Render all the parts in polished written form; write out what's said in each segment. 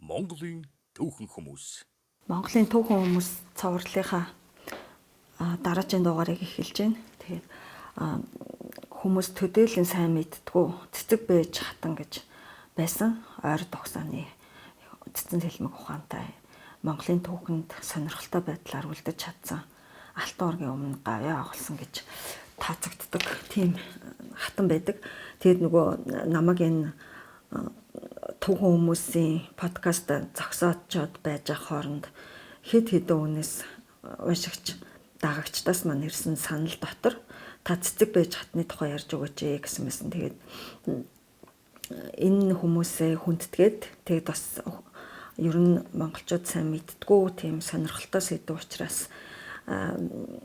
Монголын түүхэн хүмүүс. Монголын түүхэн хүмүүс цувралынхаа дараагийн дугаарыг эхэлж байна. Тэгээд хүмүүс төдийлөн сайн мэдтгүү цэцэг бэж хатан гэж байсан ойр тогсооны цэцэн хэлмэг ухаантай Монголын түүхэнд сонирхолтой байдлаар үлдэж чадсан алтан оргийн өмнө гавьяа агуулсан гэж тооцогддог тийм хатан байдаг. Тэгээд нөгөө намайг энэ түүхэн хүмүүсийн подкаст зогсоочод байж ах хооронд хэд хэдэн үнээс уншигч дагагчдаас маань ирсэн санал дотор та цэцэг байж хатны тухай ярьж өгөөч гэсэн мэсэн. Тэгээд энэ хүмүүсээ хүндэтгээд тэгээд бас ер нь монголчууд сайн мэдтгүү тийм сонирхолтой сэдв учраас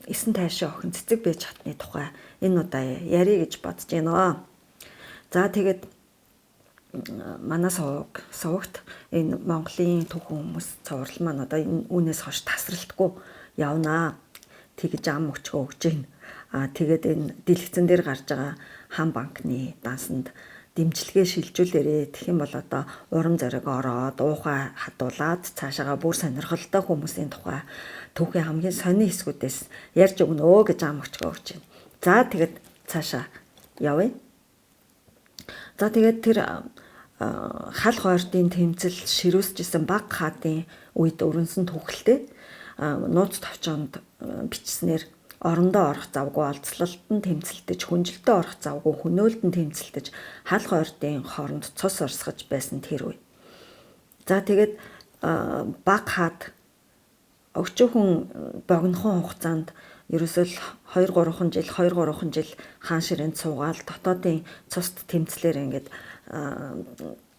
эсэн тайшаа охин цэцэг байж хатны тухай энэ удаа ярих гэж бодож байна. За тэгээд манай сувагт энэ Монголын түүхэн хүмүүс цуврал маань одоо энэ үүнээс хойш тасралтгүй явнаа. Тэгж ам өчгөө өгч байна. Тэгээд энэ дэлгэцэн дээр гарч байгаа хаан банкны дансанд дэмжлэгээ шилжүүлээрээ тэгэх юм бол одоо урам зориг ороод уухай хадуулаад цаашаага бүр сонирхолтой хүмүүсийн тухай түүхийн хамгийн сонин хэсгүүдээс ярьж өгнө гэж ам өчгөө өгч байна. За тэгээд цаашаа явъя. За тэгээд тэр хал хойртын тэмцэл ширүүсжсэн баг хаадын үед өрнсөн түүхэлтэй нууц товчоонд бичснээр орондоо орох завгүй олзлолтон тэмцэлдэж хүнжилтэд орох завгүй хөнөөлтөн тэмцэлдэж хал хойртын хооронд цус орсгож байсан тэр үе. За тэгээд баг хаад өчөөхөн богинохон хугацаанд ерөөсөө 2-3 жил хаан ширээнд суугаал дотоодын цуст тэмцлэр ингээд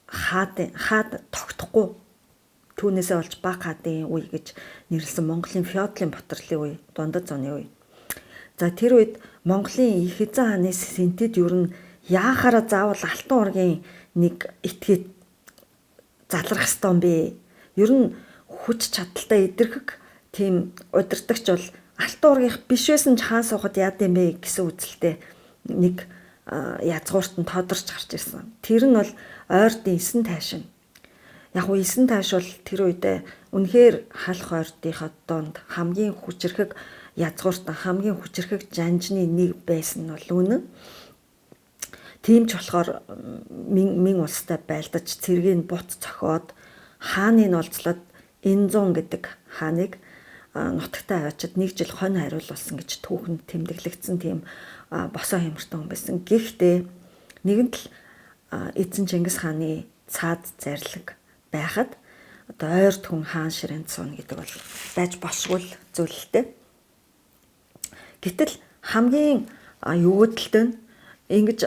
хаад тогтохгүй түүнээсээ болж баг хаадын үе гэж нэрлсэн Монголын феодлын ботролын үе, дундад зууны үе. За тэр үед Монголын их эзэн хааны сэнтэд ер нь яахаараа заавал алтан ургийн нэг этгээд залрах ёстой юм бэ? Ер нь хүч чадалтай эдэрхэг тийм удирдагч бол алтан ургийнх биш байсан ч хаан суухад яад юм бэ гэсэн үзэлтэй нэг язгуурт нь тодорч гарч ирсэн. Тэр нь бол ойрдын эсэн тайшин. Яг уу эсэн тайш бол тэр үедээ үнэхээр хал хойртынхаа донд хамгийн хүчрхэг язгууртан хамгийн хүчрхэг жанжны нэг байсан нь бол үнэн. Тийм ч болохоор мин улстай байлдаж цэргийн бут цохиод хааныг олзлоод Энзун гэдэг хааныг нутагтаа аваачид 1 жил хонь хариулуулсан гэж түүхэнд тэмдэглэгдсэн тийм босоо хямртай хүн байсан. Гэхдээ нэгэнт л эзэн Чингис хааны цаад зарлиг байхад одоо ойрт хүн хаан ширээнд сууна гэдэг бол байж болшгүй зүйлтэй. Гэтэл хамгийн юудлтэй нь ингэж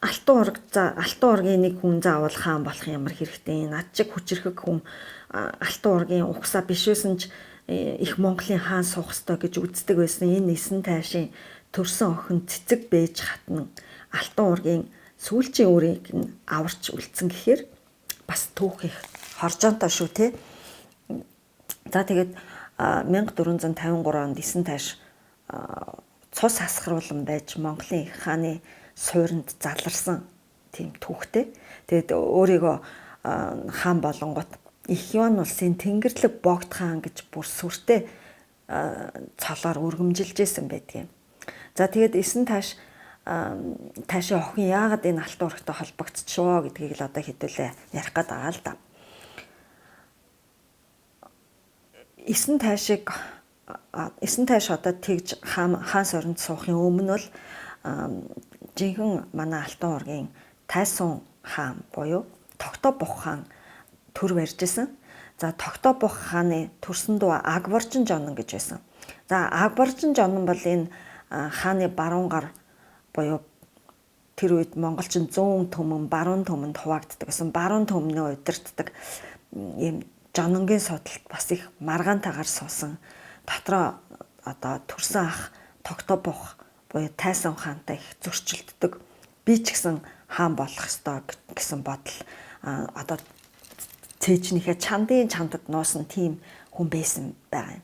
алтан ургийн нэг хүн заавал хаан болох ямар хэрэгтэй. Над чиг хүчрхэг хүн алтан ургийн угсаа биш байсан ч их Монголын хаан суух ёстой гэж үздэг байсан. Энэ эсэн тайшийн төрсөн охин цэцэг бэж хатна алтан ургийн сүүлчийн үрийг нь аварч үлдсэн гэхээр бас түүх их хоржоонтой шүү те. За тэгээд 1453 онд эсэн тайш цус хасгаруулan байж Монголын их хааны суурьнд заларсан тийм түүхтэй. Тэгээд өөрийгөө хаан болонгот их юан улсын Тэнгэрлэг богд хаан гэж бүр сүртэй цолоор өргөмжилжсэн байдгийн. За тэгээд эсэн таашаа охин яагаад энэ алтан урагтай холбогдчихвоо гэдгийг л одоо хэдүүлээ ярих гээд байгаа л да. Эсэн тайш одоо тэгж хаан суурьнд суухын өмнө бол жинхэнэ манай алтан ургийн Тайсон хаан буюу Тогтоо бух хаан төр барьжсэн. За Тогтоо бух хааны төрсөн дуу Агваржин жонон гэж байсан. За Агваржин жонон бол энэ хааны баруун гар буюу тэр үед монголчин зүүн төмөн баруун төмөнд хуваагддаг гэсэн баруун төмнөө удирддаг ийм жононгийн судалт бас их маргаантайгаар суусан дотроо одоо төрсөн ах Тогтоо бух буюу Тайсон хаантай их зөрчилддөг. Би ч гэсэн хаан болох ёстой гэсэн бодол одоо цээжнийхээ чандад нуусан тийм хүн байсан байгаа юм.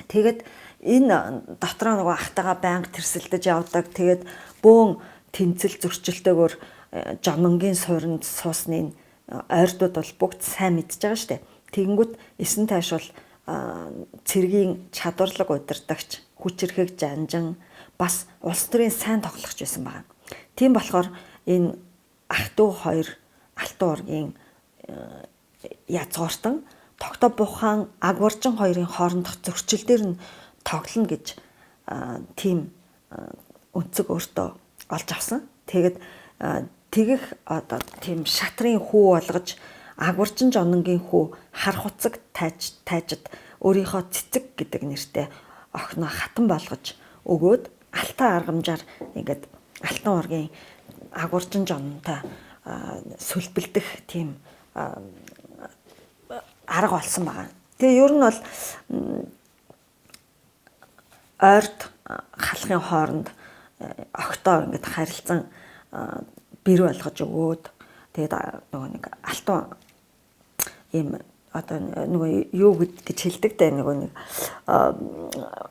Тэгээд энэ дотроо нөгөө ахтайгаа байнга тэрсэлдэж явдаг. Тэгээд бөөн тэмцэл зөрчилтэйгээр жононгийн суурьнд суусны ойрдууд бол бүгд сайн мэдж байгаа штэ. Тэгэнгүүт эсэн тайш бол цэргийн чадварлаг удирдагч, хүчирхэг жанжин бас улс төрийн сайн тоглогч байсан байна. Тийм болохоор энэ ах トゥ хоёр Алтан уургийн язгууртан Тогтоо Бухан Агваржин хоёрын хоорондох зөрчил дээр нь тоглоно гэж тийм өнцөг өөртөө олж авсан. Тэгээд тэгэх одоо тийм шатрын хүү болгож Агваржин жононгийн хүү хар хуцаг тайжид өөрийнхөө цэцэг гэдэг нэртэй охиноо хатан болгож өгөөд алтан аргамжаар ингээд Алтан уургийн Агваржин жононтой сүлбэлдэх тийм арга олсон байгаа. Тэгээ ер нь бол ойрд халахын хооронд огтоо ингээд харилцан бэр болгож өгөөд тэгээд нөгөө нэг алтан ийм одоо нөгөө юу гэж хэлдэг дээ нөгөө нэг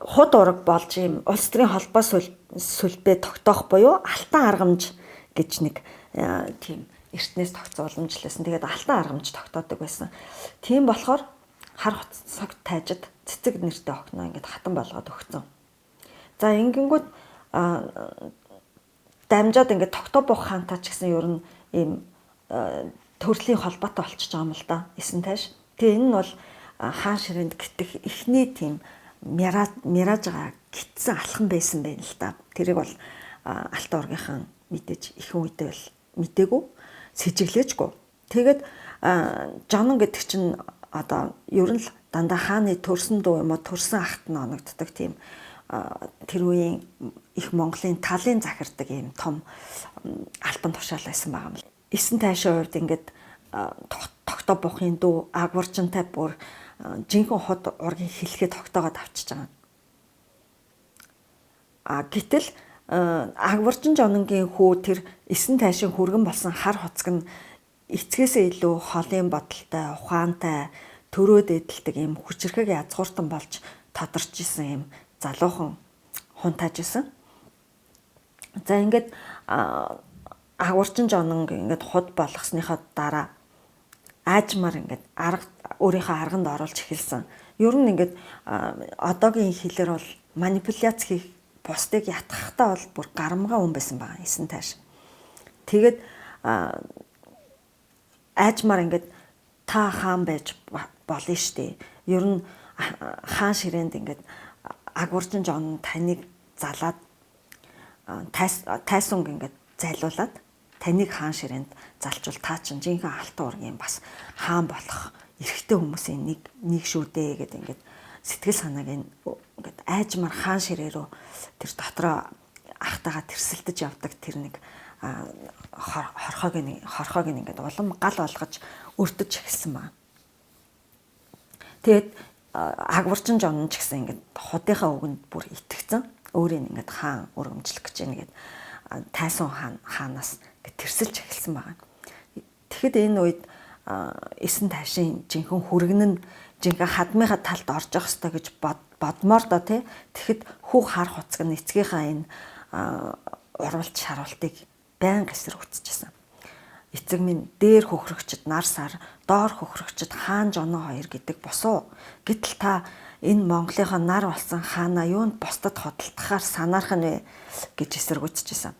худ ураг болж ийм улс төрийн холбоо сүлбээ тогтоох буюу алтан аргамж гэж нэг тийм эртнээс тогтцооламжлсан. Тэгээд алтан аргамж тогтоодог байсан. Тийм болохоор хар хуцаг тайжид цэцэг нэртэй охиноо ингээд хатан болгоод өгсөн. За ингэнгүүт дамжаад ингээд Тогтоо Бухан хаантай ч гэсэн ер нь ийм төрлийн холбоотой болчихж байгаа юм л да. Эсэн тайш. Тэгээ энэ нь бол хаан ширээнд гитэх эхний тийм мяраж байгаа гитсэн алхан байсан байна л да. Тэрийг бол Алтан уургийнхан мэдээж ихэнх үедээ бол мдээгүй, сэжиглээжгүй. Тэгээд жонон гэдэг чинь одоо ер нь л дандаа хааны төрсөн дуу юм уу, төрсөн ахт нь оногддог тийм тэр үеийн их Монголын талын захирдаг ийм том албан тушаал байсан байгаа юм. Эсэн тайшаа хувьд ингээд Тогтоо Бухын дүү Агваржинтай бүр жинхэнэ хот ургийн хэлхээ тогтоогоод авчиж байгаа. Гэтэл Агваржин жононгийн хүү тэр эсэн тайшин хүргэн болсон хар хуцаг нь эцгээсээ илүү холын бодолтой, ухаантай, төрөөд эдэлдэг ийм хүчирхэг язгууртан болж тодорч исэн ийм залуухан хунтааж исэн. За ингээд Агваржин жононг ингээд худ болгосныхоо дараа аажмаар ингээд өөрийнхөө арганд оруулж эхэлсэн. Ер нь ингээд одоогийн хэлээр бол манипуляц хийх бусдыг ятгахтаа бол бүр гарамгаа хүн байсан байгаа эсэн тайш. Тэгээд аажмаар ингээд та хаан байж болно штэ. Ер нь хаан ширээнд ингээд Агваржин жон таныг залаад тайсунг ингээд зайлуулад таныг хаан ширээнд залжвал та чинь жинхэнэ Алтан уургийн бас хаан болох эрэгтэй хүмүүсийн нэг шүү дээ гэдэг ингээд сэтгэл санааг ингээд айжмаар хаан ширээ рүү тэр дотроо ахтайгаа тэрсэлдэж явдаг тэр нэг хорхоог ингээд улам гал болгож өртөж эхэлсэн байна. Тэгээд Агваржин жон ч гэсэн ингээд худынхаа үгэнд бүр итгэцэн өөрийг ингээд хаан өргөмжлөх гэж байна гэд тайсон хаанаас тэрсэлж эхэлсэн байна. Тэгэхэд энэ үед эсэн тайшин жинхэнэ хүргэн нь жинхэнэ хадмынхаа талд орж явах ёстой гэж бодмоор да тий. Тэгэхэд хүү хар хуцаг нь эцгийнхаа энэ урвалт шаруултыг байнга эсэргүүцчихсэн. Эцэг минь дээр хөхрөгчд нар сар, доор хөхрөгчд хаан жоноо хоёр гэдэг босуу. Гэтэл та энэ Монголынхаа нар болсон хаанаа юунд бусдад хөдөлтөхаар санаарх нь вэ гэж эсэргүүцчихсэн.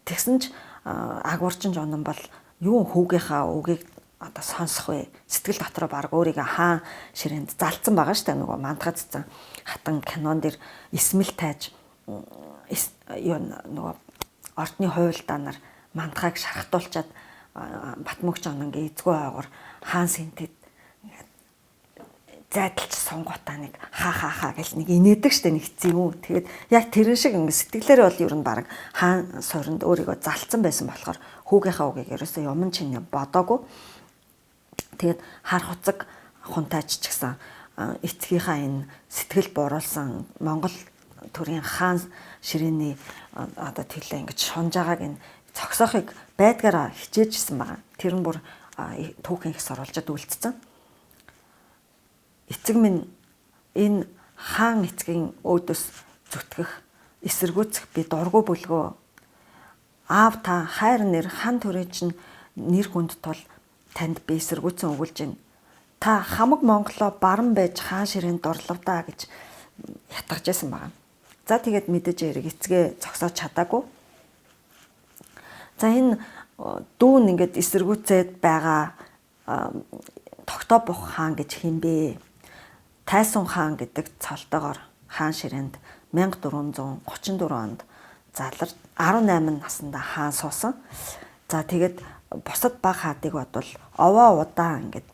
Тэгсэн ч Агваржин жонон бол юу хүүгийнхаа үгийг одоо сонсох вэ? Сэтгэл дотроо баг өөрийгөө хаан ширээнд залцсан байгаа штэ нөгөө мантгацсан хатан кинон дэр эсмэл тайж юу нөгөө ордны хуйлдаанаар мантгааг шархтуулчаад Батмөгч жононгийн эзгүй ойгоор хаан сэнтэд зайдалч сонгоотаа нэг хаа гэл нэг инээдэг штэ нэг зэвүүн. Тэгээд яг тэрэн шиг ингэ сэтгэлээр бол ер нь баг хаан сорнд өөрийгөө залцсан байсан болохоор хүүгийнхаа үгийг ерөөсөө юмн чинээ бодоогүй. Тэгээд хар хуцаг хунтаач ч гэсэн эцгийнхаа энэ сэтгэл бууруулсан Монгол төрийн хаан ширээний одоо төлөө ингэж шунж байгааг энэ цогсоохыг байдгаараа хичээжсэн байгаа. Тэр нь бүр түүхийн их сурвалжад үлдсэн. Эцэг минь энэ хаан эцгийн өөдөөс зүтгэх, эсэргүүцэх би дургу бүлгөө. Аав та хайр нэр хан төрийн чинь нэр хүнд тул танд би эсэргүүцэн өгүүлж байна. Та хамаг Монголоо баран байж хаан ширээнд дурлав даа гэж ятгаж байсан байна. За тэгээд мэдээж эрэг эцгээ зогсоож чадаагүй. За энэ дүүн ингээд эсэргүүцээд байгаа тогтоо бух хаан гэж хэмбэ. Тайсон хаан гэдэг цолтойгоор хаан ширээнд 1434 онд заларч 18 наснда хаан суусан. За тэгээд бусад баг хаадыг бодвол овоо удаан ингээд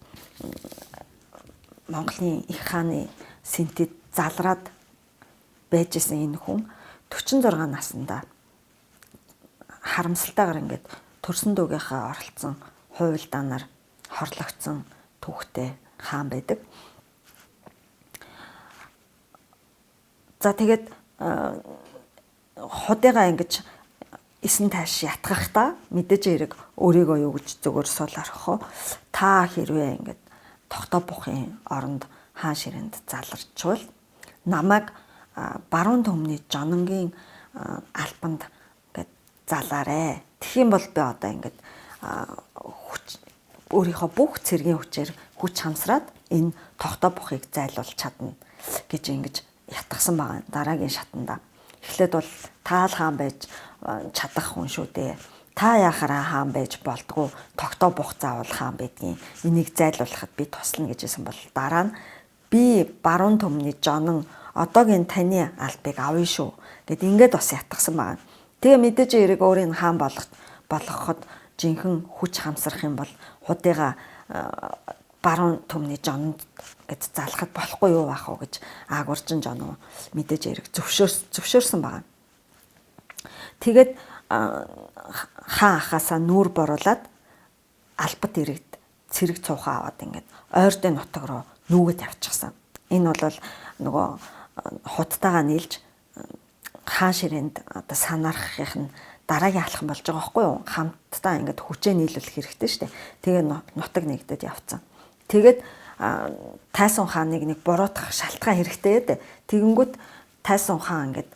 Монголын их хааны сэнтэд залраад байж исэн энэ хүн 46 наснда харамсалтайгаар ингээд төрсөн дүүгийнхаа оролцсон хуйлдаанаар хорлогдсон түүхтэй хаан байдаг. За тэгээд худайгаа ингэж эсэн тааш ятгахдаа мэдээж эрэг өөрийгөө юу гэж зөвөр сул орхоо. Та хэрвээ ингээд тогтоо бухын оронд хаан ширээнд заларчвал намайг баруун төмний жононгийн албанд ингээд залаарэ. Тэгхийн бол би одоо ингээд өөрийнхөө бүх цэргийн хүчээр хүч хамсраад энэ тогтоо бухыг зайлуулж чадна гэж ингэж ятгсан байгаа. Дараагийн шатанда эхлээд бол таал хаан байж чадах хүн шүү дээ. Та яхаараа хаан байж болдгоо тогтоо бух заавал хаан байдгийн. Энийг зайлуулахад би туслана гэжсэн бол дараа нь би баруун төмний жонон одоогийн таны албыг авъя шүү гэд ингээд бас ятгсан байна. Тэгээ мэдээж эрэг өөрийн хаан болгоход жинхэнэ хүч хамсрах юм бол худайгаа баруун төмний жонд гэж залхад болохгүй юу бах уу гэж аагурчин жон мэдээж эрэг зөвшөөрсөн байна. Тэгээд хаан ахаасаа нүүр боруулад албат иргэд цэрэг цуухаа аваад ингээд ойртой нутаг руу нүгэд явчихсан. Энэ бол нөгөө худтайгаа нийлж хаан ширээнд одоо санаархих нь дараагийн алхам болж байгаа байхгүй юу? Хамтдаа ингээд хүчээ нийлүүлэх хэрэгтэй шүү дээ. Тэгээ нутаг нэгдэд явцсан. Тэгээд Тайсон хааныг нэг буруутгах шалтгаан хэрэгтэй дээ. Тэгэнгүүт Тайсон хаан ингээд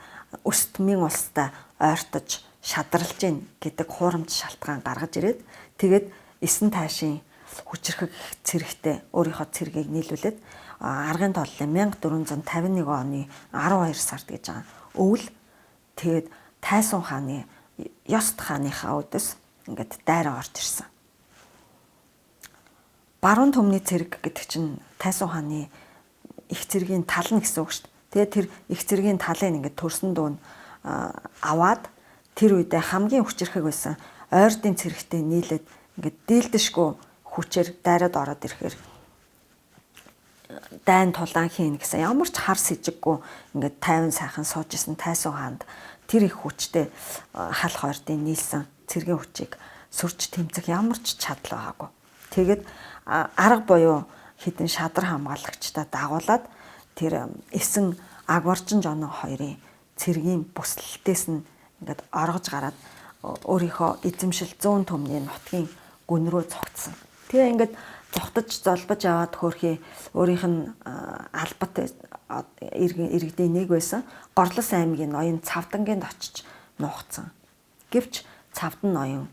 өс төмийн улстай ойртож шадралж гин гэдэг хуурамч шалтгаан гаргаж ирээд тэгээд эсэн таашийн хүчрхэг цэрэгтэй өөрийнхөө цэргийг нийлүүлээд аргын толлын 1451 оны 12 сард гэж байгаа. Өвөл тэгээд Тайсон хааны Ёст хааныхаа үдэс ингээд дайраа орж ирсэн. Баруун төмний цэрэг гэдэг чинь Тайсон хааны их цэргийн тал нь гэсэн үг шүү дээ. Тэгээд тэр их цэргийн талыг ингээд төрсөн дүүн аваад тэр үедээ хамгийн хүчрэхэг байсан ойрдын цэрэгтэй нийлээд ингээд дийлдэшгүй хүчээр дайраад ороод ирэхээр дайн тулаан хийн гэсэн ямар ч хар сэжиггүй ингээд 50 сайхан сууж исэн Тайсон хаанд тэр их хүчтэй хал хойрдын нийлсэн цэргийн хүчийг сүрч тэмцэх ямар ч чадал байгаагүй. Тэгээд арга буюу хідэн шадар хамгаалагчтай дагуулад тэр эсэн агварчин жонон хоёрын цэргийн бүслэлтээс нь ингээд оргож гараад өөрийнхөө эзэмшил 100 төмний нутгийн гүн рүү цогцсон. Тэгээ ингээд зогтож золбож аваад хөөрхий өөрийнх нь албат иргэдийн нэг байсан Горлос аймгийн ноён Цавдангинд очиж нуугдсан. Гэвч Цавдан ноён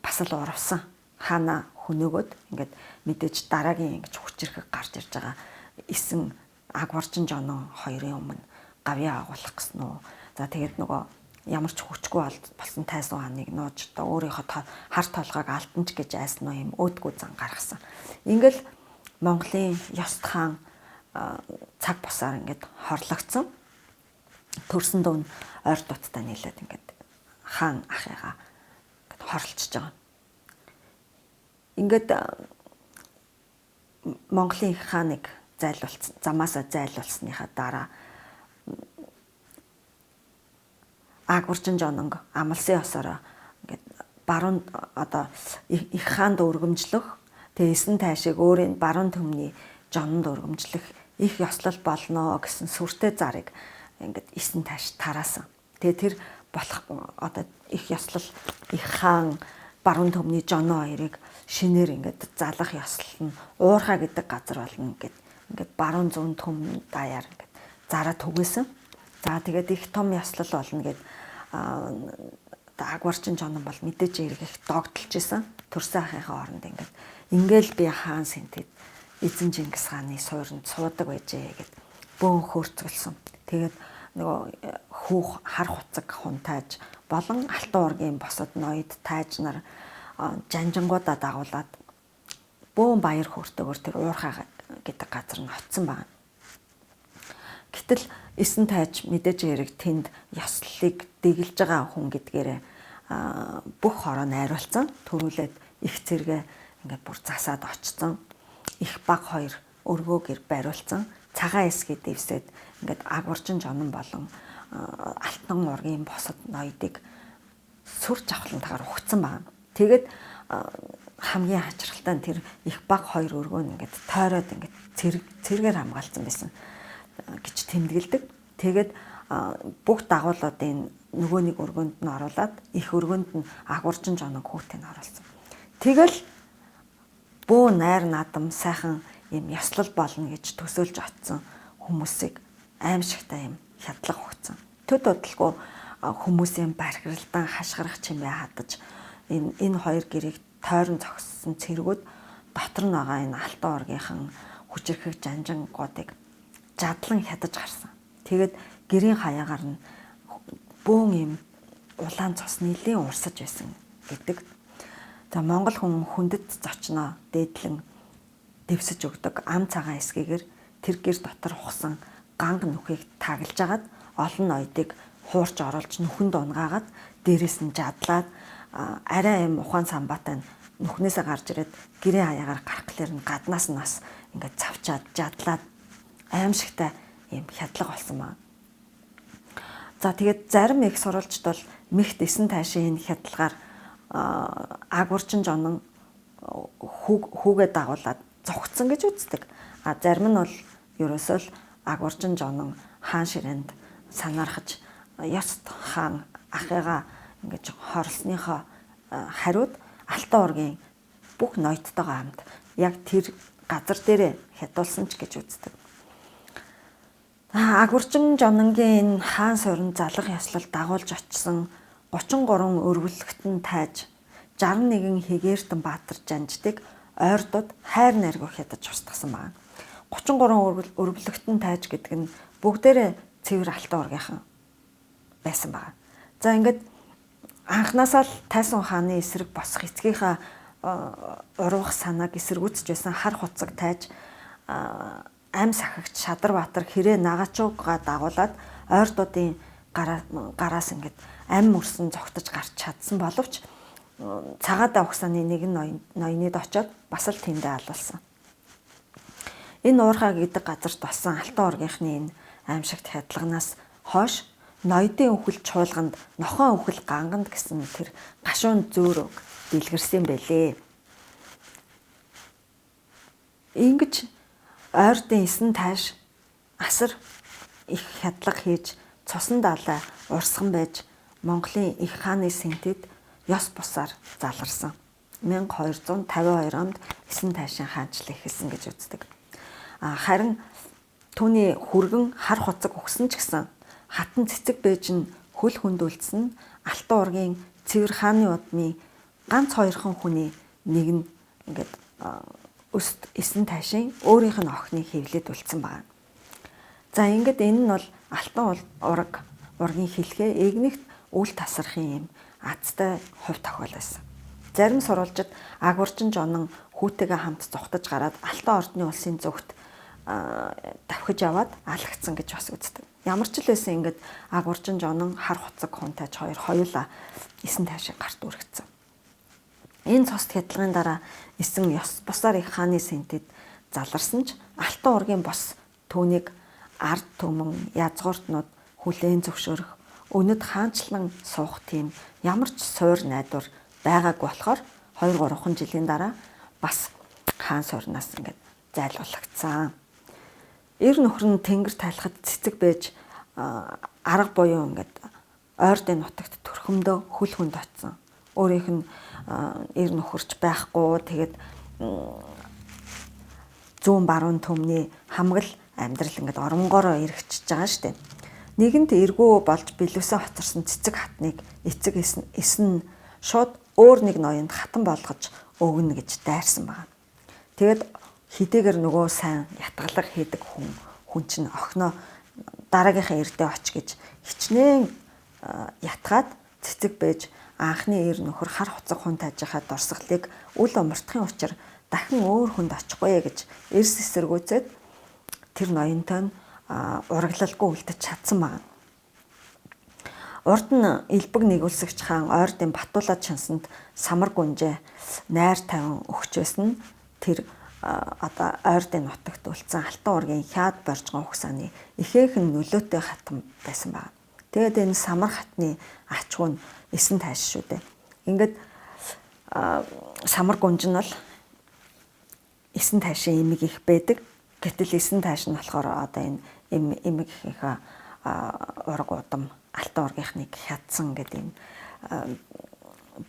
бас л урвсан. Хаана хөнөөгөөд ингээд мэдээж дараагийн ингэж хүчрэхэг гарч ирж байгаа эсэн агварчин жонон хоёрын өмнө гавьяа агуулах гэсэн үү. За тэгээд нөгөө ямар ч хүчгүй болсон Тайсон хааныг нууж одоо өөрийнхөө хар толгойг алтанч гэж айсан юм өөдгөө зан гаргасан. Ингээл Монголын Ёст хаан цаг босаар ингээд хорлогдсон. Төрсөн дүүн ойр дуттай нийлээд ингээд хаан ахыгаа ингээд хорлцож байгаа. Ингээд Монголын их хааныг зайлуулсан, замаасаа зайлуулсныхаа дараа Агварчин жононг амлсан ёсороо ингээд баруун одоо их хаанд өргөмжлөх тэгсэн таашиг өөрийн баруун төмний жононд өргөмжлөх их ёслол болно гэсэн сүртэй зарыг ингээд эсэн тааш тараасан. Тэгээ тэр болох одоо их ёслол их хаан баруун төмний жоно хоёрыг шинээр ингээд залах ёслол нь уурхаа гэдэг газар болно ингээд баруун зүүн төм даяар ингээд зараа түгээсэн. За тэгээд их том ёслол болно гэд Агварчин жонон бол мэдээж эрг их догдолж исэн. төрсөн ахыгаа оронд ингээл би хаан сэнтэд эзэн Чингис хааны суурьнд суудаг байжээ гэд бөөн хөөрцгөлсөн. Тэгээд нөгөө хүүх хар хуцаг хунтааж болон алтан уургийн босод ноёд тааж нар жанжингуудаа дагуулад бөөн баяр хөөртэйгээр тэр уурхай гэдэг газар нь очсон байна. Гэтэл эсэн тайж мэдээж хэрэг тэнд ёслолыг дэглэж байгаа хүн гэдгээрээ бүх хороо найруулсан. Төрүүлээд их зэрэгэ ингээд бүр засаад очсон. Их баг хоёр өргөө гэр бариулсан. Цагаан эсгээ дэвсээд ингээд агварчин жонон болон алтан уургийн босод ноёдыг сүр жавхлантайгаар угтсан байна. Тэгээд хамгийн хачирхалтай нь тэр их баг хоёр өргөө нь ингээд тойроод ингээд цэргээр хамгаалсан байсан гэж тэмдэглэдэг. Тэгээд бүх дагуулуудын нөгөө нэг өргөнд нь оруулаад их өргөнд нь агварчин жоног хүүтийг оруулсан. Тэгэл бөө найр надам сайхан юм ёслол болно гэж төсөөлж очсон хүмүүсийг аимшигтай юм хядлага өгсөн. Төд бодлого хүмүүсийн бархиралдан хашгирах чимээ хадаж энэ хоёр гэрийг тойрон зогссон цэргүүд дотор нь байгаа энэ алтан уургийнхан хүчирхэг жанжингуудыг задлан хядаж гарсан. Тэгээд гэрийн хаягаар нь бөөн юм улаан цус нэлийн урсаж байсан гэдэг. За Монгол хүн хүндэт зочноо дээдлэн дэвсэж өгдөг ам цагаан эсгээгээр тэр гэр дотор ухсан ганг нүхийг таглаж агаад олон ноёдыг хуурч оруулж нүхэнд унгаагаад дээрээс нь жадлаад арай юм ухаан самбаатай нүхнээсээ гарч ирээд гэрийн хаягаар гарах гэлэр нь гаднаас нь бас ингээд цавчаад жадлаад аимшигтай юм хядлага болсон байна. За тэгээд зарим их сурвалжид бол мэгт эсэн тайшийн энэ хядлагаар агварчин жонон хүүгээ дагуулад зогцсон гэж үздэг. Зарим нь бол ерөөсөө л агварчин жонон хаан ширээнд санаархаж ёст хаан ахыгаа ингэж хорлсныхоо хариуд алтан уургийн бүх ноёдтойгоо хамт яг тэр газар дээрээ хядуулсан ч гэж үздэг. Агварчин жононгийн энэ хаан суурин залах ёслол дагуулж очсон 33 өргөлөгтөн тайж 61 хэгээртэн баатар жанждаг ойрдод хайр найргуу хядаж устгасан байна. 33 өргөлөгтөн тайж гэдэг нь бүгдээрээ цэвэр алтан уургийнхан байсан байна. За ингээд анхнаасаа л тайсан хааны эсрэг босох эцгийнхаа уруух санааг эсэргүүцэж байсан хар хуцаг тайж ам сахигч Шадарбаатар хэрэг Нагачууга дагуулад ойрдуудын гараас ингээд ам мөрсөн зогтож гарч чадсан боловч цагаатаа угсааны нэгэн ноёнод очоод бас л тэндээ алуулсан. Энэ уурхай гэдэг газарт болсон алтан уургийнхны энэ аимшигт хядлагнаас хойш ноёдын үхэл чуулганд нохоо үхэл ганганд гэсэн тэр гашуун зөөрөг дэлгэрсэн байлээ. Ингэж ойрдын эсэн тааш асар их хядлага хийж цусан далай урсган байж Монголын их хааны сэнтэд ёс бусаар заларсан. 1252 онд эсэн таашийн хаанчлал эхэлсэн гэж үздэг. Харин түүний хүргэн хар хуцаг өгсөн ч гэсэн хатан цэцэг бэж нь хөл хөндүүлсэн алтан уургийн цэвэр хааны удмын ганц хоёрхан хүний нэг нь ингээд өст эсэн таашийн өөрийнх нь охиныг хэвлээд үлдсэн байна. За ингээд энэ нь бол алтан ургийн хэлхээ эгнэгт үл тасрахын юм азтай хувь тохиол байсан. Зарим сурвалжид агварчин жонон хүүтэйгээ хамт зугтаж гараад алтан ордны улсын зүгт давхиж яваад алгацсан гэж бас үздэг. Ямар ч л байсан ингээд агварчин жонон хар хуцаг хунтайж хоёулаа эсэн таашийн гарт үргэцсэн. Энэ цост хядлагын дараа эсэн ёс бусаар их хааны сэнтэд заларсан ч алтан уургийн бос түүнийг ард түмэн язгууртнууд хүлээн зөвшөөрөх өнөд хаанчлан суух тийм ямар ч суур найдвар байгаагүй болохоор 2-3 жилийн дараа бас хаан суурнаас ингээд зайлуулагдсан. Эр нөхөр нь тэнгэр тайлахад цэцэг байж арга буюу ингээд ойрдын нутагт төрхөмдөө хөл хүнд очсон. Өөрийнх нь эр нөхөрч байхгүй тэгээд зүүн баруун төмний хамгал амьдрал ингээд оронгороо эргэжж байгаа штеп. Нэгэнт эргүү болж билүүсээ хоцорсон цэцэг хатныг эцэг эсэн шууд өөр нэг ноёнд хатан болгож өгнө гэж дайрсан байна. Тэгээд хэдийгээр нөгөө сайн ятгалаг хийдэг хүн чинь охиноо дараагийнхаа эрдээ оч гэж хичнээн ятгаад цэцэг бэж анхны эр нөхөр хар хуцаг хүн тажихад дурсгалыг үл умартахын учир дахин өөр хүнд очихгүй гэж эрс эсэргүүцээд тэр ноёнтой нь ураглалгүй үлдэж чадсан байна. Урд нь элбэг нэгүүлсэгч хаан ойрдын Батуулаад шансанд самар гүнжээ найр тавин өгч байсан нь тэр одоо ойрдын нутагт үлдсэн алтан ургийн хяад боржгон ухсааны ихээхэн нөлөөтэй хатан байсан байна. Тэгээд энэ самар хатны ачгүй нь эсэн тайш шүү дээ. Ингээд самар гүнж нь бол эсэн тайшин эмэг их байдаг. Гэтэл эсэн тайш нь болохоор одоо энэ эмэг ихийнхаа ураг удам алтан ургийнхныг хядсан гэдэг юм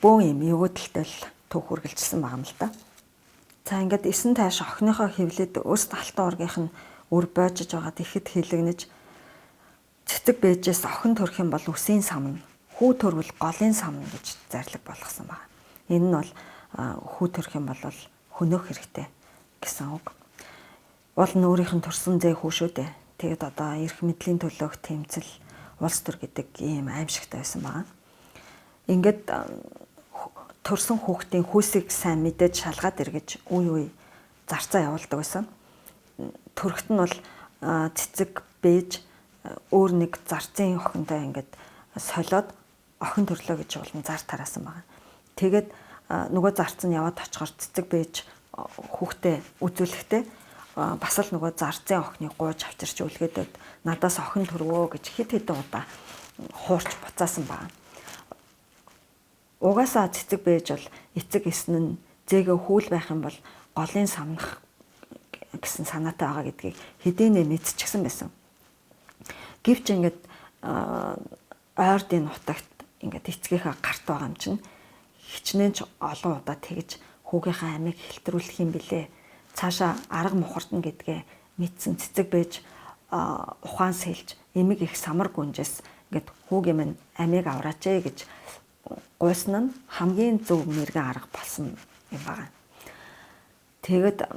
бөөн юм өгөөдөлтэй л түүх үргэлжилсэн байгаа юм л да. За ингээд эсэн тайш охиныхоо хөвлөд өст алтан ургийнх нь үр боожж байгаад ихэд хилэгнэж цэцэг бэжээс охин төрөх юм бол үсийн самна, хүү төрвөл голын самна гэж зарлиг болгосон байна. Энэ нь бол хүү төрөх юм бол хөнөөх хэрэгтэй гэсэн үг. Уул нь өөрийнх нь төрсөн зээ хүү шүү дээ. Тэгээд одоо эрх мэдлийн төлөөх тэмцэл улс төр гэдэг ийм аимшигтай байсан байна. Ингээд төрсөн хүүхдийн хүйсийг сайн мэдээж шалгаад эргэж үе үе зарцаа явуулдаг байсан. Төрөхт нь бол цэцэг бээж өөр нэг зарцын охинтой ингээд солиод охин төрлөө гэж болон зар тараасан байна. Тэгээд нөгөө зарц нь яваад очихоор цэцэг бээж хүүхдээ үзүүлэхдээ бас л нөгөө зарцын охины гууж авчирч үлгээдээд надаас охин төрвөө гэж хэд хэдэн удаа хуурч буцаасан байна. Угаасаа цэцэг бээж бол эцэг эсн нь зээгээ хүүл байх юм бол голын самнах гэсэн санаатай байгаа гэдгийг хэдийнэ мэдчихсэн байсан. Гэвч ингээд ойрдын нутагт ингээд эцгийнхаа гарт байгаа юм чинь хичнээн ч олон удаа тэгж хүүгийнхаа амийг хэлтрүүлэх юм билээ. Цаашаа арга мухардна гэдгээ мэдсэн цэцэг бээж ухаан сэлж эмэг их самар гүнжээс ингээд хүүгийн минь амийг авраач гэж гуйсан нь хамгийн зөв мэрэгэн арга болсон юм байна. Тэгэд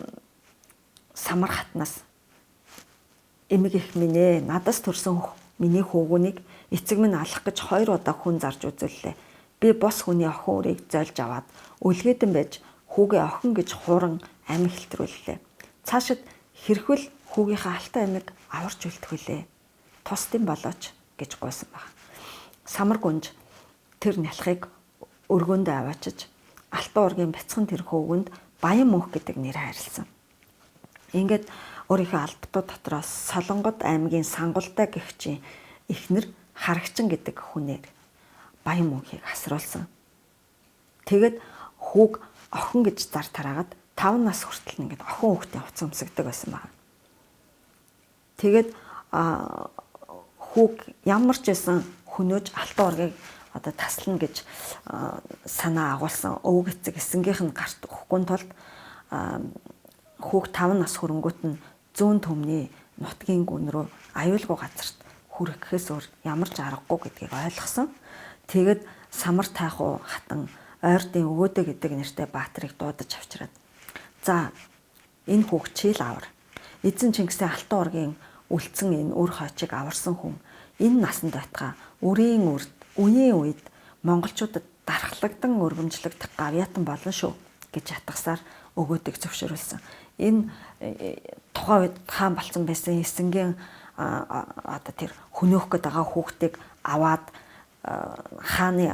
самар хатнаас эмэг их минь ээ надаас төрсөн миний хөвгүнийг эцэг минь алах гэж 2 удаа хүн зарж үзүүллээ. Би бос хүний охин үрийг зольж аваад үлгээдэн байж хүүгээ охин гэж хууран амь хэлтрүүллээ. Цаашид хэрхвэл хүүгийнхаа алтан амийг аварч үлдэх үлээ. Тусдын болооч гэж гуйсан баг. Самар гүнж тэр нялхыг өргөөндөө аваачиж алтан ургийн бяцхан тэр хөвгөнд Баян мөнх гэдэг нэр хайрлсан. Ингээд өөрийнхөө албатууд дотроос Солонгод аймгийн Сангултай гэгчийн эхнэр Харагчин гэдэг хүнээр Баян мөнхийг асруулсан. Тэгэд хүүг охин гэж зар тараагаад 5 нас хүртэл ингээд охин хүүхдээ уц өмсгдөг байсан байна. Тэгээд хүүг ямар ч байсан хөнөөж алтан ургийг одоо таслана гэж санаа агуулсан өвөг эцэг эсэнгийнх нь гарт өгөхгүй тулд хүүг 5 нас хүрэнгүүт нь зүүн төмний нутгийн гүн рүү аюулгүй газарт хүрэхээс өөр ямар ч аргагүй гэдгийг ойлгосон. Тэгэд самар тайхуу хатан ойрдын өвөөдөө гэдэг нэртэй баатрыг дуудаж авчираад за энэ хүүг чийл авар. Эзэн Чингисийн алтан ургийн үлдсэн энэ үр хойчийг аварсан хүн энэ насанд байтгаа үрийн үеийн үед монголчуудад дархлагдан өргөмжлөгдөх гавьяатан болно шүү гэж ятгасаар өгөөдөг зөвшөөрүүлсэн. Энэ тухайн үед хаан болсон байсан эсэнгийн одоо тэр хөнөөх гээд байгаа хүүхдийг аваад хааны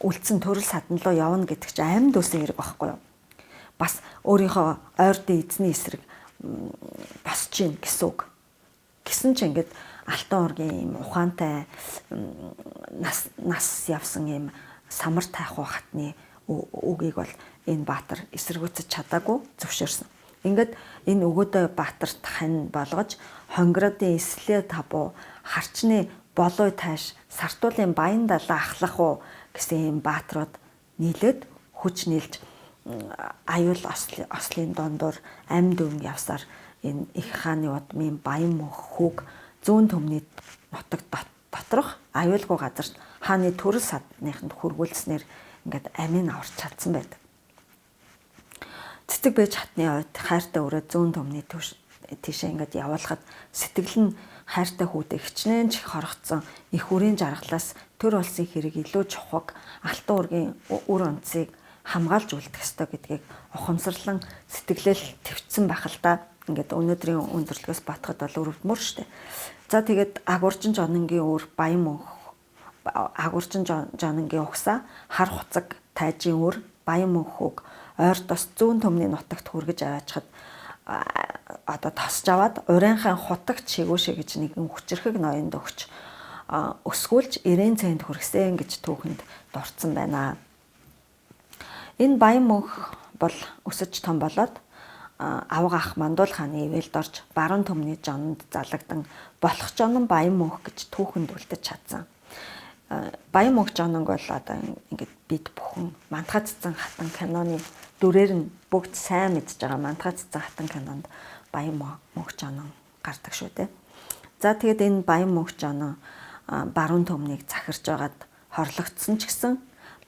үлдсэн төрөл саданлуу явна гэдэг чинь амьд үсэн хэрэг байхгүй юу? Бас өөрийнхөө ойрдын эзний эсрэг босч ийн гэсэн үг. Гэсэн чинь ингээд алтан ургийн юм ухаантай нас явсан юм самар тайхуу хатны үгийг бол энэ баатар эсэргүүцэж чадаагүй зөвшөөрсөн. Ингээд энэ өгөөдөө баатарт хань болгож хонгородын эслээ табу харчны болой тайш сартуулын баян далаа ахлах уу гэсэн юм баатрууд нийлээд хүч нийлж аюул ослын дондор амьд өвн явсаар энэ их хааны удмын Баян мөнх хүүг зүүн төмний нутаг доторх аюулгүй газарт хааны төрөл садныханд хүргүүлснээр ингээд амийг аварч чадсан байдаг. цэцэг байж хатны ойд хайртай өрөө зүүн төмний тийшээ ингээд явуулахад сэтгэл нь хайртай хүүдээ хичнээн ч их хорогцсон их үрийн жаргалаас төр болсон хэрэг илүү чухаг алтан ургийн үр онцыг хамгаалж үлдэх ёстой гэдгийг ухамсарлан сэтгэлэл твцсэн байх л да. Ингээд өнөөдрийн өндөрлөгөөс батхад бол өрөвдмөр штэ. За тэгээд агуурчин жононгийн үр баян мөнх агуурчин жононгийн угсаа хар хуцаг тайжийн үр баян мөнхөг ойр тос зүүн төмний нутагт хүргэж аваачхад одоо тосж аваад урийнхаа хутагт шигүүшээ гэж нэгэн хүчрхэг ноёнд өгч өсгүүлж 90 цент хүргэсэн гэж түүхэнд дурдсан байна. Энэ баян мөнх бол өсөж том болоод авга ах Мандуул хааны ивэлд орж баруун төмний жононд залагдан болох жонон баян мөнх гэж түүхэнд үлдэж чадсан. Баян мөнх жононг бол одоо ингээд бид бүхэн Мантгай цэцэн хатан киноны дүрээр нь бүгд сайн мэдж байгаа Мантгай цэцэн хатан кинонд баян мөнх жонон гардаг шүү дээ. За тэгээд энэ баян мөнх жонон баруун төмнийг захирж байгаад хорлогдсон ч гэсэн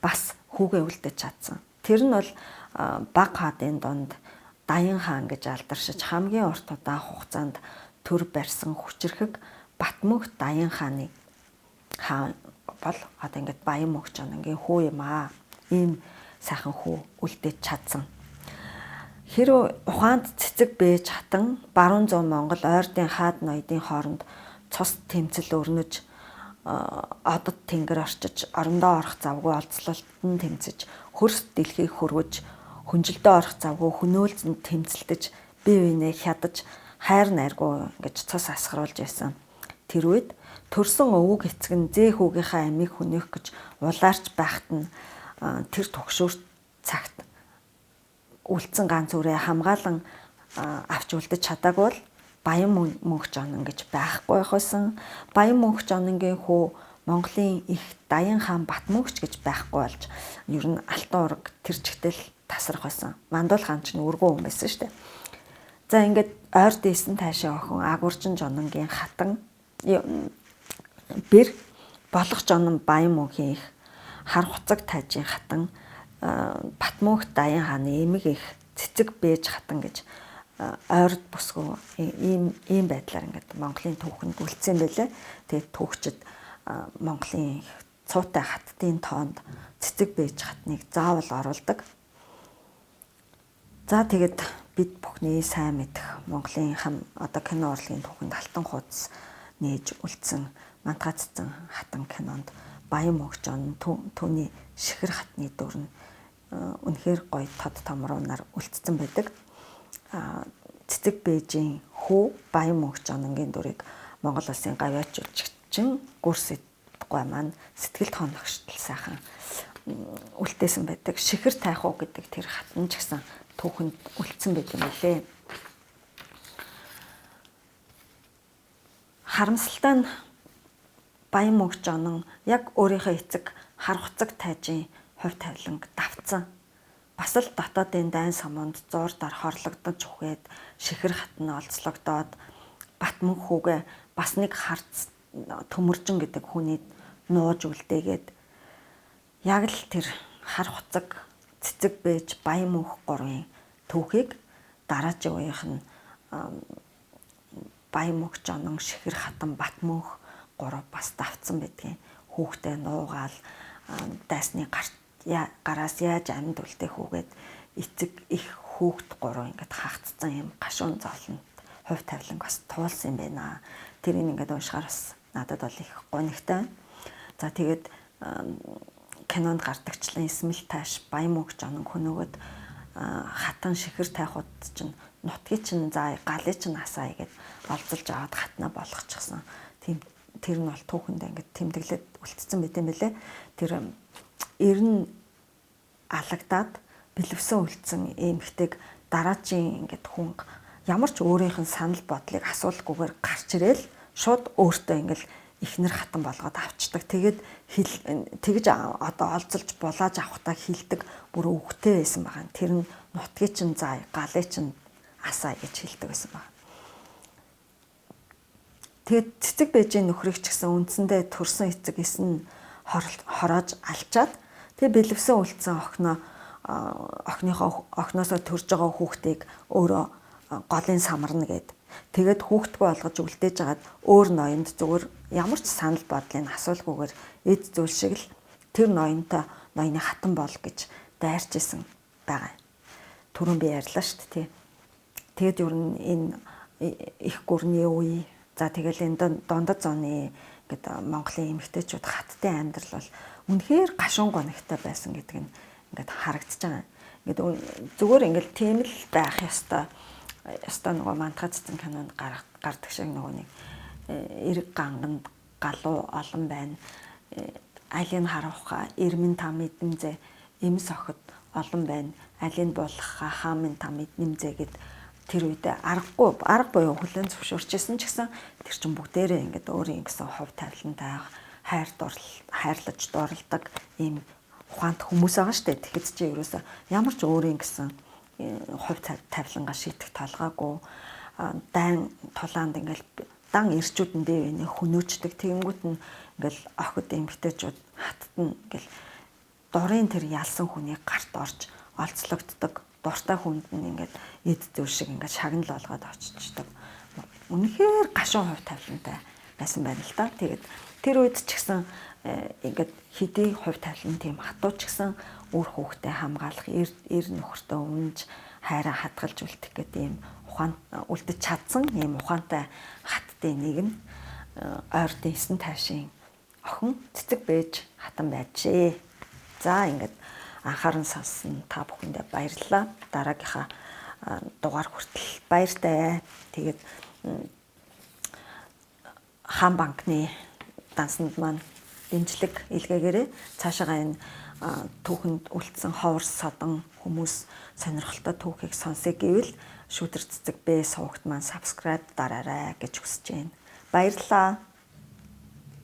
бас хүүгээ үлдэж чадсан. Тэр нь бол баг хаадын донд Даян хаан гэж алдаршиж хамгийн урт удаах хугацаанд төр барьсан хүчрхэг Батмөнх Даян хааны хаан бол одоо ингээд баян мөнх жононгийн хүү юм аа. Ийм сайхан хүү үлдээж чадсан. Хэрэв ухаанд цэцэг бэж хатан баруун зүүн Монгол ойрдын хаад ноёдын хооронд цус тэмцэл өрнөж одод тэнгэр орчиж орондоо орох завгүй олзлолтон тэмцэж хөрс дэлхийг хөрвөж хүнжилдээ орох завгүй хөнөөлзөнд тэмцэлдэж бие биенээ хядаж хайр найргүй ингэж цус асгаруулж байсан. Тэр үед төрсөн өвөг эцэг нь зээх хүүгийнхаа амийг хөнөөх гэж улаарч байхад нь тэр түгшүүрт цагт үлдсэн ганц үрээ хамгаалan авч үлдэж чадаагүй бол баян мөнх жонон гэж байхгүй байсан. Баян мөнх жононгийн хүү Монголын их Даян хаан Батмөнхч гэж байхгүй болж ер нь алтан ураг тэр чигтэл тасрах байсан. Мандуул хаан ч нүргүү хүн байсан шүү дээ. За ингээд ойр дээсэн таашаа охин агуурчин жононгийн хатан бэр болох жонон баян мөнхийн их хар хуцаг тайжийн хатан Батмөнх Даян хааны эмэг их цэцэг бэж хатан гэж ойрд бүсгүй ийм байдлаар ингээд Монголын түүхэнд үлдсэн байлээ. Тэгээд түүхчид Монголын цуутай хаттын тоонд цэцэг бэж хатныг заавал оруулдаг. За тэгээд бид бүхний сайн мэдэх Монголын одоо кино урлагийн түүхэнд алтан хуудас нээж үлдсэн Мантгай цэцэн хатан кинонд баян мөнх жонон түүний шихэр хатны дүр нь үнэхээр гоё тод томруунаар үлдсэн байдаг. Цэцэг бэжийн хүү баян мөнх жононгийн дүрийг Монгол улсын гавьяач жүжигчин Гүрсэдгуй маань сэтгэл тоногчтол сайхан үлдээсэн байдаг. Шихэр тайх уу гэдэг тэр хатан ч гэсэн түүхэнд үлдсэн байт юм лээ. Харамсалтай нь баян мөнх жонон яг өөрийнхөө эцэг хар хуцаг тайжийн хувь тавиланг давтсан. Бас л дотоодын дайн сомонд зуурдаар хорлогдож үхээд шихэр хатна олзлогдоод Батмөнх хүүгээ бас нэг харц төмөржин гэдэг хүний нууж үлдээгээд яг л тэр хар хуцаг цэцэг бэж баян мөнх гурвын түүхийг дараажийн үеийнх нь баян мөнх жонон шихэр хатан Батмөнх гурав бас давтсан байдгийн хүүхдээ нуугаал дайсны гараас яаж амьд үлдээх үгээд эцэг их хүүхд гурав ингээд хаагцсан юм гашуун зовлонд хувь тавиланг бас туулсан юм байна. Тэрийг ингээд уншихаар бас надад бол их гонигтай. За тэгээд кинонд гардагчлан эсмэл тааш баян мөнх жонон хөнөөгд хатан шихэр тайхууд чинь нутгийн чинь заа галын чинь асаа игээд олзолж аваад хатнаа болгочихсон. Тийм тэр нь бол түүхэндээ ингээд тэмдэглээд үлдсэн байт юм бэлээ. Тэр эрен алагдаад бэлэвсэн үлдсэн эмхтэйг дараачийн ингээд хүн ямар ч өөрийнх нь санал бодлыг асуулгүйгээр гарч ирээл шууд өөртөө ингээд ихнэр хатан болгоод авчдаг. Тэгээд тэгж одоо олзолж булааж авахтаа хилдэг бүр өвгтэй байсан байгаа. Тэр нь нутгийн чинь заа галын чинь асаа гэж хэлдэг байсан байна. Тэгээд цэцэг бэжийн нөхрийг ч гэсэн үндсэндээ төрсөн эцэг эс нь хороож алчаад тэгээ бэлэвсэн үлдсэн охиноо охиноосоо төрж байгаа хүүхдийг өөрөө голын самарна гэд. Тэгээд хүүхдгөө олгож үлдээж агаад өөр ноёнд зүгээр ямар ч санал бодлыг асуулгүйгээр эд зүйл шиг л тэр ноёнтой ноёны хатан бол гэж дайрч исэн байгаа. Түрүүн би ярьлаа шүү дээ. Тэгэд ер нь энэ их гүрний үе за тэгэл энэ дундад зууны гэдэг Монголын эмэгтэйчүүд хаттын амьдрал бол үнэхээр гашуун гонигтай байсан гэдэг нь ингээд харагдаж байгаа. Ингээд зүгээр ингээд тийм л байх ёстой. Ёстой нөгөө мантга цэцэн кинонд гардаг шиг нөгөө нэг эрэг ганганд галуу олон байна. Алийг харуулхаа эрмэн та мэднэмзэ эмс охид олон байна. Алийг буулгахаа хаамын та мэднэмзэ гэд тэр үед арга буюу хүлэн зөвшөөрчсэн ч гэсэн тэр чин бүгдээрээ ингээд өөрийн гэсэн хувь тавилантай хайрлаж дурлдаг ийм ухаант хүмүүс байгаа шүү дээ. Тэгэхэд чи ерөөсө ямар ч өөрийн гэсэн хувь тавилангаа шийдэх толгойгүй дан тулаанд ингээл дан ирчүүдэндээ вэ хөнөөчдөг тэгэнгүүт нь ингээл охид эмэгтэйчүүд хаттад нь ингээл дурын тэр ялсан хүний гарт орж олцлогддог дуртай хүнд нь ингээд эд зүйл шиг ингээд шагнал олгоод очичдаг. Үнэхээр гашуун хувь тавилантай байсан байна л да. Тэгээд тэр үед ч гэсэн ингээд хэдий хувь тавилан тийм хатуу ч гэсэн үр хүүхдээ хамгаалах эр нөхөртөө үнж хайраа хадгалж үлдэх гэдэг ийм ухаан үлдэж чадсан ийм ухаантай хаттын нэг нь ойрдын 9 таашийн охин цэцэг бэж хатан байжээ. За ингээд анхааран сонссон та бүхэндээ баярлалаа. Дараагийнхаа дугаар хүртэл баяртай. Тэгээд хаан банкны дансанд маань дэмжлэг илгээгээрэй. Цаашаа энэ түүхэнд үлдсэн ховор содон хүмүүс сонирхолтой түүхийг сонсъё гэвэл шүүдэр цэцэг бэ сувагт маань subscribe дараарай гэж хүсэж байна. Баярлалаа.